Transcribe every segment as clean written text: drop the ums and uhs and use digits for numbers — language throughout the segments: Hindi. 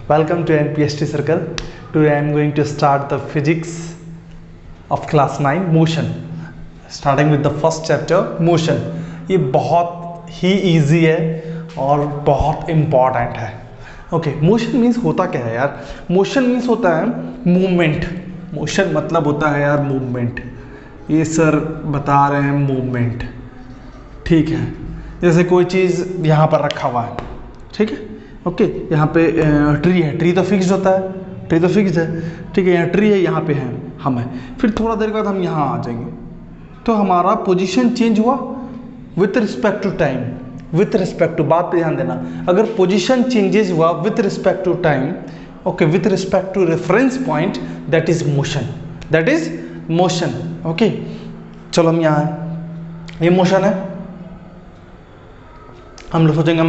Welcome to NPST Circle. Today I am going to start the physics of class 9 motion. Starting with the first chapter motion. ये बहुत ही easy है और बहुत important है. Okay, motion means होता क्या है यार? Motion means होता है movement. Motion मतलब होता है यार movement. ये सर बता रहे हैं movement. ठीक है, जैसे कोई चीज़ यहाँ पर रखा हुआ है, ठीक है, ओके, यहाँ पे ट्री है, ट्री तो फिक्स्ड होता है, ट्री तो फिक्स्ड है, ठीक है, यहाँ ट्री है, यहाँ पे है, हम है, फिर थोड़ा देर बाद हम यहाँ आ जाएंगे, तो हमारा पोजीशन चेंज हुआ with respect to time, with respect to, बात पे ध्यान देना, अगर पोजीशन चेंजेस हुआ with respect to time, okay, with respect to reference point, that is motion, that is motion, okay. चलो हम यहाँ हैं, ये मोशन है, हम लोग सोचेंगे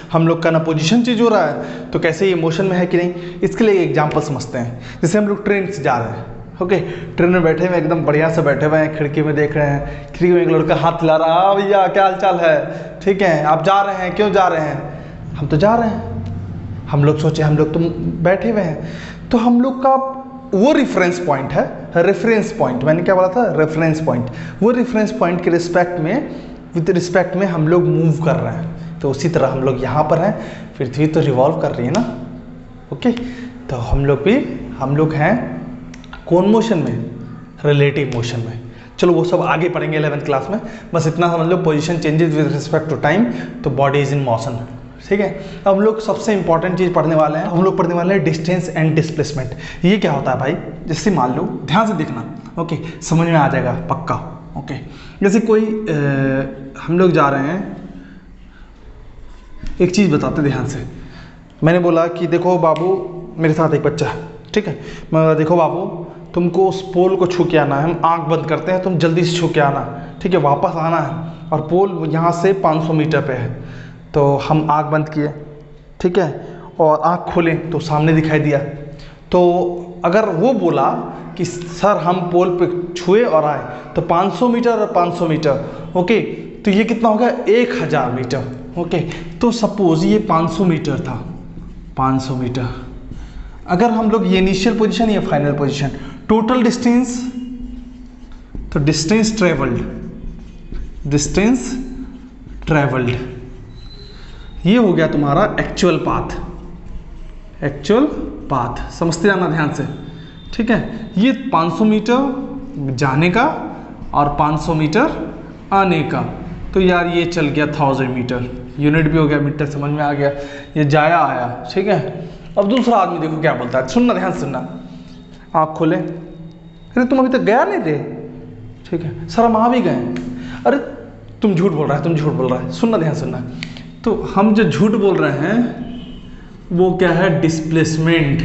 हम लोग का ना पोजीशन चेंज हो रहा है, तो कैसे ये मोशन में है कि नहीं, इसके लिए एग्जांपल समझते हैं। जैसे हम लोग ट्रेन से जा रहे हैं, ओके, ट्रेन में बैठे हुए एकदम बढ़िया से बैठे हुए हैं, खिड़की में देख रहे हैं, खिड़की में एक लड़का हाथ हिला रहा है, भैया क्या हाल चाल है, ठीक है, आप जा रहे हैं, क्यों जा रहे हैं, हम तो जा रहे हैं, हम लोग सोचे हम लोग तुम बैठे हुए हैं, तो हम लोग का वो रेफरेंस पॉइंट है, रेफरेंस पॉइंट, मैंने क्या बोला था, रेफरेंस पॉइंट, वो रेफरेंस पॉइंट के रिस्पेक्ट में, विद रिस्पेक्ट में हम लोग मूव कर रहे हैं। तो उसी तरह हम लोग यहाँ पर हैं, पृथ्वी तो रिवॉल्व कर रही है ना, ओके, तो हम लोग हैं कौन मोशन में, रिलेटिव मोशन में। चलो वो सब आगे पढ़ेंगे 11th क्लास में, बस इतना समझ लो, position changes with respect to time, तो बॉडी इज इन मोशन, ठीक है। अब हम लोग सबसे इंपॉर्टेंट चीज़ पढ़ने वाले हैं, हम लोग पढ़ने वाले हैं डिस्टेंस एंड डिस्प्लेसमेंट। ये क्या होता है भाई, जैसे मान लो, ध्यान से देखना, ओके, समझ में आ जाएगा पक्का, ओके। जैसे कोई हम लोग जा रहे हैं, एक चीज़ बताते ध्यान से, मैंने बोला कि देखो बाबू, मेरे साथ एक बच्चा है, ठीक है, मैं बोला देखो बाबू, तुमको उस पोल को छू के आना है, हम आंख बंद करते हैं, तुम जल्दी से छू के आना, ठीक है, वापस आना है, और पोल यहाँ से 500 मीटर पे है, तो हम आंख बंद किए, ठीक है, और आंख खोलें तो सामने दिखाई दिया, तो अगर वो बोला कि सर हम पोल पे छुए और आए, तो 500 मीटर और 500 मीटर, ओके, तो ये कितना हो गया, 1000 मीटर, ओके। तो सपोज ये 500 मीटर था, 500 मीटर, अगर हम लोग ये इनिशियल पोजीशन, ये फाइनल पोजीशन, टोटल डिस्टेंस, तो डिस्टेंस ट्रेवल्ड, ये हो गया तुम्हारा एक्चुअल पाथ, समझते जाना ध्यान से, ठीक है। ये 500 मीटर जाने का और 500 मीटर आने का, तो यार ये चल गया 1000 मीटर, यूनिट भी हो गया, मीटर समझ में आ गया, ये जाया आया, ठीक है। अब दूसरा आदमी देखो क्या बोलता है, सुनना ध्यान से सुनना, आँख खोले, अरे तुम अभी तक गया नहीं थे, ठीक है, सर हम आ भी गए, अरे तुम झूठ बोल रहा है, सुनना ध्यान सुनना, तो हम जो झूठ बोल रहे हैं वो क्या है, डिस्प्लेसमेंट,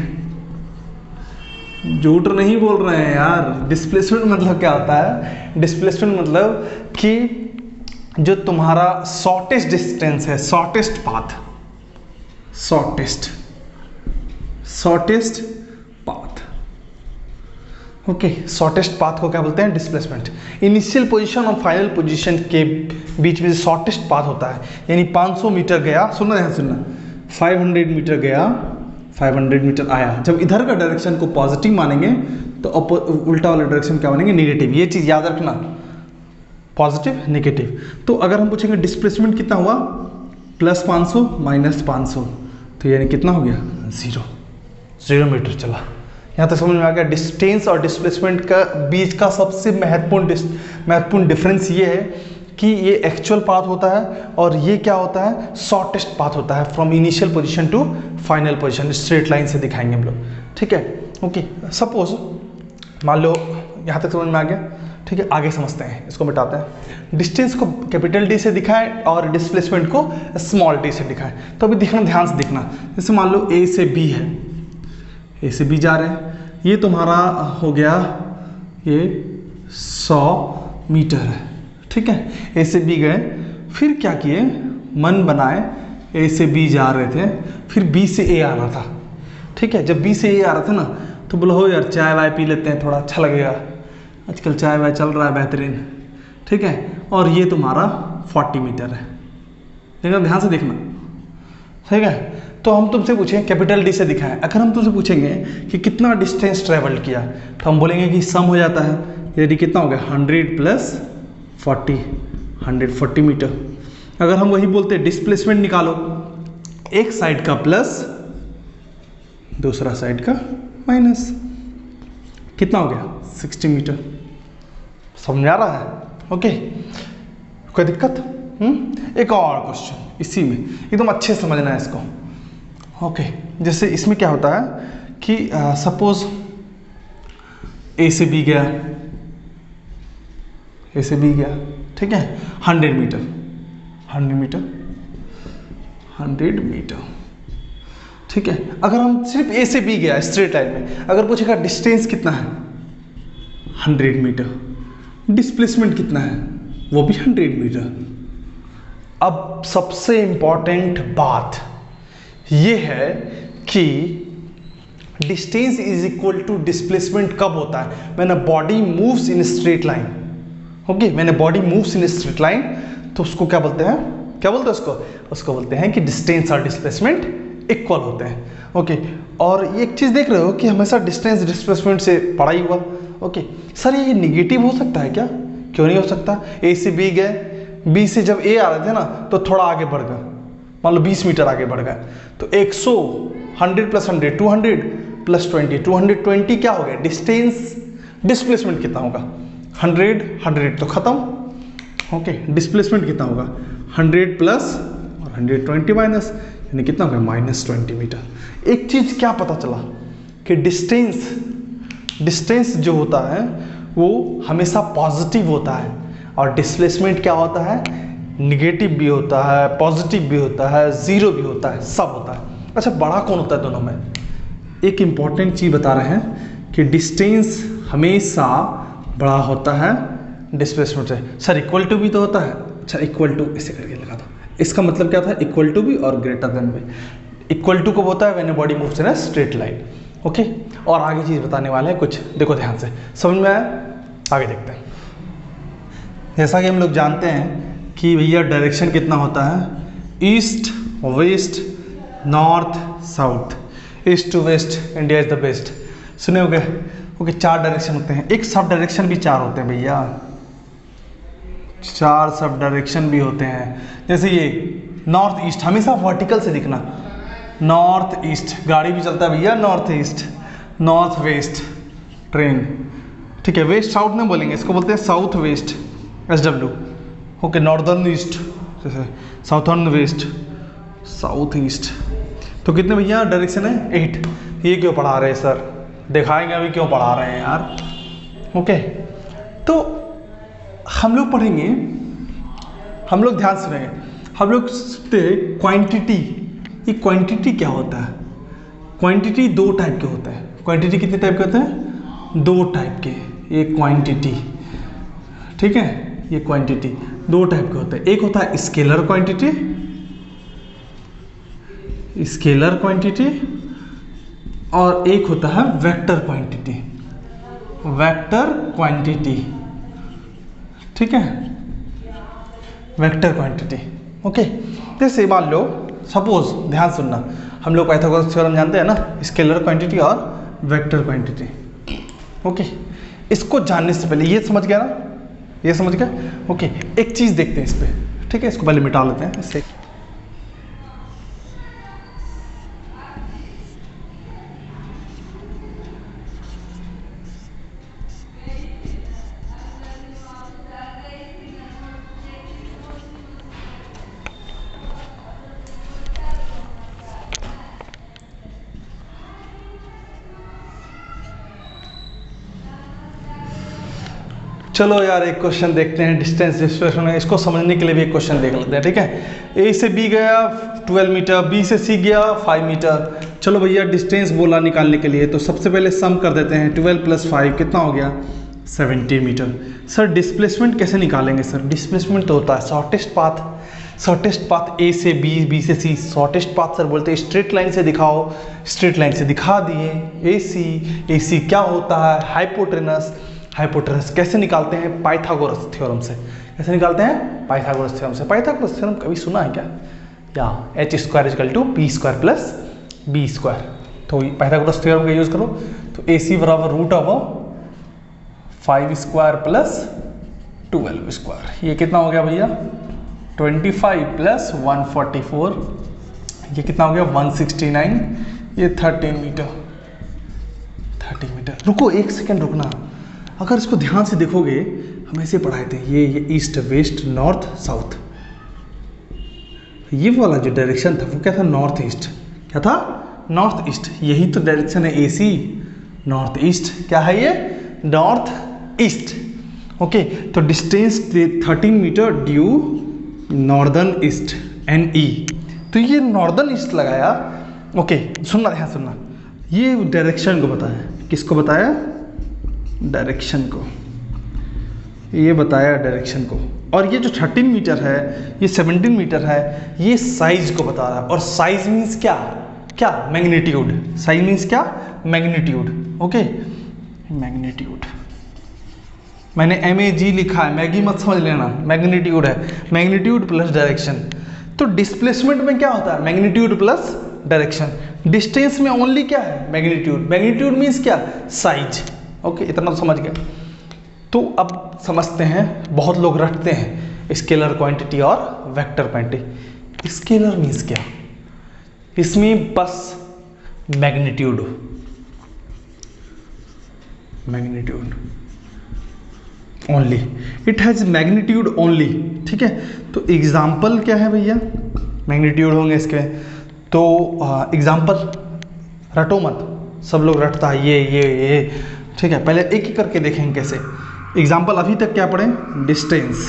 झूठ नहीं बोल रहे हैं यार। डिस्प्लेसमेंट मतलब क्या होता है, डिस्प्लेसमेंट मतलब कि जो तुम्हारा शॉर्टेस्ट डिस्टेंस है, shortest path, okay, shortest path को क्या बोलते हैं, डिस्प्लेसमेंट। इनिशियल पोजीशन और फाइनल पोजीशन के बीच में शॉर्टेस्ट पाथ होता है, यानी 500 मीटर गया, सुनना ध्यान सुनना, 500 मीटर गया, 500 मीटर आया, जब इधर का डायरेक्शन को पॉजिटिव मानेंगे तो उल्टा वाला डायरेक्शन क्या मानेंगे, नेगेटिव, ये चीज़ याद रखना, पॉजिटिव नेगेटिव। तो अगर हम पूछेंगे डिस्प्लेसमेंट कितना हुआ, +500 -500, तो यानी कितना हो गया, 0 मीटर चला। यहाँ तक समझ में आ गया। डिस्टेंस और डिस्प्लेसमेंट का बीच का सबसे महत्वपूर्ण डिफरेंस ये है कि ये एक्चुअल पाथ होता है और ये क्या होता है, शॉर्टेस्ट पाथ होता है from initial position to final position, straight line से दिखाएंगे हम लोग, ठीक है, ओके। सपोज मान लो यहाँ तक समझ में आ गया, ठीक है, आगे समझते हैं, इसको मिटाते हैं। डिस्टेंस को कैपिटल डी से दिखाएं और डिस्प्लेसमेंट को स्मॉल डी से दिखाएं, तो अभी देखना, ध्यान से देखना, जैसे मान लो ए से बी है, ए से बी जा रहे हैं, ये तुम्हारा हो गया, ये 100 मीटर है, ठीक है, ए से बी गए, फिर क्या किए, मन बनाए, ए से बी जा रहे थे, फिर बी से ए आना था, ठीक है, जब बी से ए आ रहा था ना, तो बोला हो यार चाय वाय पी लेते हैं, थोड़ा अच्छा लगेगा, आजकल चाय वाय चल रहा है बेहतरीन, ठीक है, और ये तुम्हारा 40 मीटर है, देखना ध्यान से देखना, ठीक है। तो हम तुमसे पूछें कैपिटल डी से दिखाएं, अगर हम तुमसे पूछेंगे कि कितना डिस्टेंस ट्रेवल किया तो हम बोलेंगे कि सम हो जाता है, यानी कितना हो गया 100 प्लस 40, 140 मीटर। अगर हम वही बोलते डिस्प्लेसमेंट निकालो, एक साइड का प्लस दूसरा साइड का माइनस, कितना हो गया 60 मीटर। समझ आ रहा है? ओके, कोई दिक्कत? एक और क्वेश्चन इसी में, एकदम अच्छे से समझना है इसको। ओके, जैसे इसमें क्या होता है कि सपोज ए से बी गया, ए से बी गया, ठीक है, 100 मीटर, 100 मीटर, 100 मीटर, ठीक है। अगर हम सिर्फ ए से बी गया स्ट्रेट लाइन में, अगर पूछेगा डिस्टेंस कितना है 100 मीटर, डिस्प्लेसमेंट कितना है वो भी 100 मीटर। अब सबसे इंपॉर्टेंट बात ये है कि distance is equal to displacement कब होता है? When a body moves in straight line. Okay, when a body moves in straight line, तो उसको क्या बोलते हैं, क्या बोलते हैं उसको? उसको बोलते हैं कि डिस्टेंस और डिस्प्लेसमेंट इक्वल होते हैं। ओके, और एक चीज देख रहे हो कि हमेशा डिस्टेंस डिस्प्लेसमेंट से पढ़ा ही हुआ। ओके सर, ये निगेटिव हो सकता है क्या? क्यों नहीं हो सकता? ए से बी गए, बी से जब ए आ रहे थे ना तो थोड़ा आगे बढ़ गए, मान लो 20 मीटर आगे बढ़ गए, तो 100, 100 प्लस 100 200 प्लस 20 220 क्या हो गया डिस्टेंस। डिस्प्लेसमेंट कितना होगा 100, 100 तो खत्म। ओके, डिस्प्लेसमेंट कितना होगा 100 प्लस और 120 माइनस, यानी कितना होगा -20 मीटर। एक चीज क्या पता चला कि डिस्टेंस जो होता है वो हमेशा पॉजिटिव होता है, और डिस्प्लेसमेंट क्या होता है, निगेटिव भी होता है, पॉजिटिव भी होता है, जीरो भी होता है, सब होता है। अच्छा, बड़ा कौन होता है दोनों में? एक इंपॉर्टेंट चीज बता रहे हैं कि डिस्टेंस हमेशा बड़ा होता है डिस्प्लेसमेंट से। सर इक्वल टू भी तो होता है। अच्छा, इक्वल टू इसे करके लगा दो, इसका मतलब क्या था, इक्वल टू भी और ग्रेटर देन भी। इक्वल टू कब होता है? When a body moves in a straight line. Okay, और आगे चीज बताने वाले हैं कुछ, देखो ध्यान से, समझ में आया? आगे देखते हैं। जैसा कि हम लोग जानते हैं कि भैया डायरेक्शन कितना होता है, east west north south, east to west India is the best. सुने होंगे? ओके, 4 डायरेक्शन होते हैं, एक सब डायरेक्शन भी 4 होते हैं भैया, 4 सब डायरेक्शन भी होते हैं। जैसे ये नॉर्थ ईस्ट, हमेशा वर्टिकल से दिखना, नॉर्थ ईस्ट, गाड़ी भी चलता है भैया north east, north west train, ठीक है। वेस्ट साउथ नहीं बोलेंगे, इसको बोलते हैं south west, SW। Okay, northern east, जैसे साउथर्न वेस्ट, साउथ ईस्ट। तो कितने भैया डायरेक्शन है? 8। ये क्यों पढ़ा रहे हैं सर? दिखाएंगे अभी क्यों पढ़ा रहे हैं यार। ओके, तो हम लोग पढ़ेंगे, हम लोग ध्यान सुनेंगे, हम लोग क्वांटिटी। ये क्वांटिटी क्या होता है? क्वांटिटी 2 टाइप के होते हैं। क्वांटिटी कितने टाइप के होते हैं? 2 टाइप के। ये क्वांटिटी, ठीक है, ये क्वांटिटी 2 टाइप के होते हैं। एक होता है स्केलर क्वांटिटी, स्केलर क्वांटिटी, और एक होता है वेक्टर क्वांटिटी, वेक्टर क्वांटिटी, ठीक है, वेक्टर क्वांटिटी। ओके, जैसे मान लो सपोज, ध्यान सुनना, हम लोग पाइथागोरस थ्योरम जानते हैं ना, स्केलर क्वांटिटी और वेक्टर क्वांटिटी। ओके, इसको जानने से पहले ये समझ गया ना, ये समझ गया? ओके, एक चीज देखते हैं इस पे, ठीक है, इसको पहले मिटा लेते हैं इससे। चलो यार, एक क्वेश्चन देखते हैं डिस्टेंस डिस्प्लेसमेंट में, इसको समझने के लिए भी एक क्वेश्चन देख लेते हैं, ठीक है। ए से बी गया 12 मीटर, बी से सी गया 5 मीटर। चलो भैया डिस्टेंस बोला निकालने के लिए, तो सबसे पहले सम कर देते हैं, 12 प्लस 5 कितना हो गया 70 मीटर। सर डिस्प्लेसमेंट कैसे निकालेंगे? सर डिस्प्लेसमेंट तो होता है शॉर्टेस्ट पाथ, शॉर्टेस्ट पाथ ए से बी, बी से सी, शॉर्टेस्ट पाथ सर बोलते हैं स्ट्रेट लाइन से दिखाओ, स्ट्रेट लाइन से दिखा दिए। ए सी क्या होता है? हाइपोटेनस। हाइपोटेनस कैसे निकालते हैं? पाइथागोरस थ्योरम से। कैसे निकालते हैं? पाइथागोरस थ्योरम से। पाइथागोरस थ्योरम कभी सुना है क्या? या H square is equal to P square plus B square. तो पाइथागोरस थ्योरम का यूज करो तो ए सी बराबर root of 5 square plus 12 square. ये कितना हो गया भैया 25 प्लस 144, ये कितना हो गया 169, ये 13 मीटर। रुको एक सेकेंड रुकना, अगर इसको ध्यान से देखोगे हम ऐसे पढ़ाए थे, ये ईस्ट वेस्ट नॉर्थ साउथ, ये वाला जो डायरेक्शन था वो क्या था नॉर्थ ईस्ट, क्या था नॉर्थ ईस्ट। यही तो डायरेक्शन है एसी नॉर्थ ईस्ट, क्या है ये नॉर्थ ईस्ट। ओके तो distance 13 metre due northern east and E, तो ये नॉर्दर्न ईस्ट लगाया। ओके सुनना ध्यान सुनना, ये डायरेक्शन को बताया, किसको बताया डायरेक्शन को, ये बताया डायरेक्शन को। और ये जो 13 मीटर है ये 17 मीटर है, ये साइज को बता रहा है। और साइज मीन्स क्या क्या मैग्नीट्यूड, साइज मीन्स क्या मैग्नीट्यूड। ओके मैग्नीट्यूड, मैंने MAG लिखा है, मैगी मत समझ लेना, मैग्नीट्यूड है, मैग्नीट्यूड प्लस डायरेक्शन। तो डिस्प्लेसमेंट में क्या होता है मैग्नीट्यूड प्लस डायरेक्शन, डिस्टेंस में ओनली क्या है मैग्नीट्यूड, मैग्नीट्यूड मीन्स क्या साइज। ओके इतना तो समझ गया। तो अब समझते हैं, बहुत लोग रटते हैं स्केलर क्वांटिटी और वेक्टर क्वांटिटी। स्केलर मीन्स क्या, इसमें बस magnitude, magnitude only, it has magnitude only. ठीक है तो एग्जाम्पल क्या है भैया, मैग्नीट्यूड होंगे इसके। तो एग्जाम्पल रटो मत, सब लोग रटता है ये। ठीक है पहले एक ही करके देखेंगे कैसे। एग्जाम्पल अभी तक क्या पढ़े डिस्टेंस,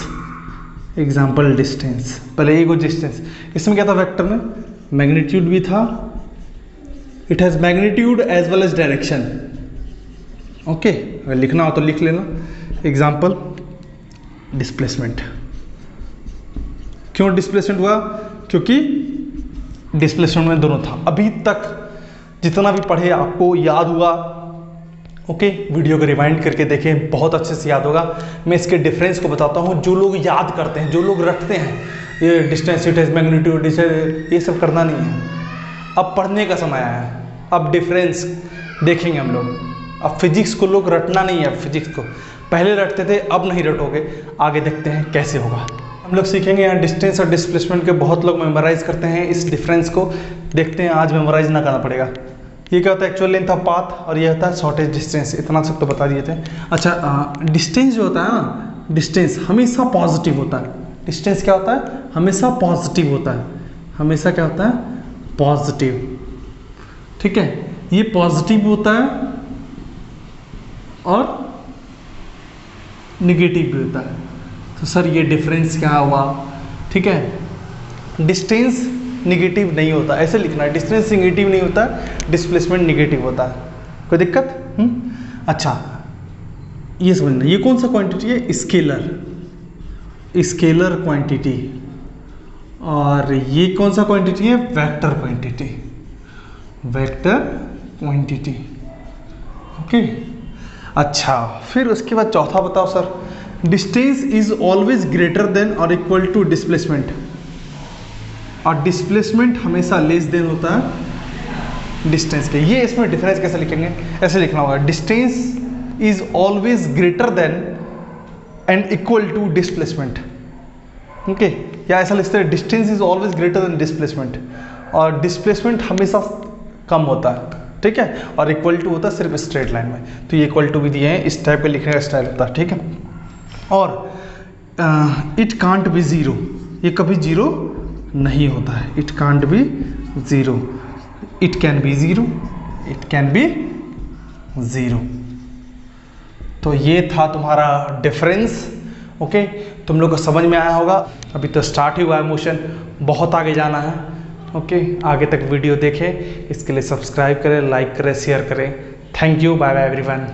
एग्जाम्पल डिस्टेंस, पहले एक डिस्टेंस, इसमें क्या था वेक्टर में मैग्नीट्यूड भी था, it has magnitude as well as direction. Okay अगर लिखना हो तो लिख लेना। एग्जाम्पल डिस्प्लेसमेंट, क्यों डिस्प्लेसमेंट हुआ, क्योंकि डिस्प्लेसमेंट में दोनों था। अभी तक जितना भी पढ़े आपको याद हुआ। ओके वीडियो को रिवाइंड करके देखें, बहुत अच्छे से याद होगा। मैं इसके डिफरेंस को बताता हूँ। जो लोग याद करते हैं, जो लोग रटते हैं ये डिस्टेंस इट हैज मैग्नीट्यूड, ये सब करना नहीं है। अब पढ़ने का समय आया है, अब डिफरेंस देखेंगे हम लोग। अब फिजिक्स को लोग रटना नहीं है, फिजिक्स को पहले रटते थे अब नहीं रटोगे। आगे देखते हैं कैसे होगा। हम लोग सीखेंगे यहाँ डिस्टेंस और डिस्प्लेसमेंट के, बहुत लोग मेमोराइज करते हैं इस डिफरेंस को। देखते हैं आज मेमोराइज ना करना पड़ेगा। ये क्या होता है एक्चुअल लेंथ ऑफ पाथ, और ये होता है शॉर्टेज डिस्टेंस। इतना सब तो बता दिए थे। अच्छा डिस्टेंस जो होता है ना, डिस्टेंस हमेशा पॉजिटिव होता है। डिस्टेंस क्या होता है हमेशा पॉजिटिव होता है, हमेशा क्या होता है पॉजिटिव। ठीक है ये पॉजिटिव होता है और निगेटिव भी होता है। तो सर ये डिफरेंस क्या हुआ। ठीक है डिस्टेंस निगेटिव नहीं होता, ऐसे लिखना है, डिस्टेंस निगेटिव नहीं होता, डिस्प्लेसमेंट निगेटिव होता है। कोई दिक्कत? अच्छा ये समझना, ये कौन सा क्वांटिटी है स्केलर, स्केलर क्वांटिटी। और ये कौन सा क्वांटिटी है vector quantity, vector quantity. Okay अच्छा फिर उसके बाद चौथा बताओ sir, distance is always greater then और इक्वल टू डिस्प्लेसमेंट, और डिस्प्लेसमेंट हमेशा लेस देन होता है डिस्टेंस के। ये इसमें डिफरेंस कैसे लिखेंगे, ऐसे लिखना होगा distance is always greater than and equal to displacement. Okay या ऐसा लिखते हैं distance is always greater than displacement, और डिस्प्लेसमेंट हमेशा कम होता है। ठीक है और इक्वल टू होता है सिर्फ स्ट्रेट लाइन में। तो ये इक्वल टू भी दिए हैं, इस टाइप के लिखने का स्टाइल होता है। ठीक है और इट कांट बी जीरो, ये कभी जीरो नहीं होता है, it can't be zero, it can be zero, it can be zero. तो ये था तुम्हारा डिफरेंस। ओके तुम लोग को समझ में आया होगा। अभी तो स्टार्ट ही हुआ है मोशन, बहुत आगे जाना है। ओके आगे तक वीडियो देखें, इसके लिए सब्सक्राइब करें, लाइक करें, शेयर करें। Thank you, bye bye everyone.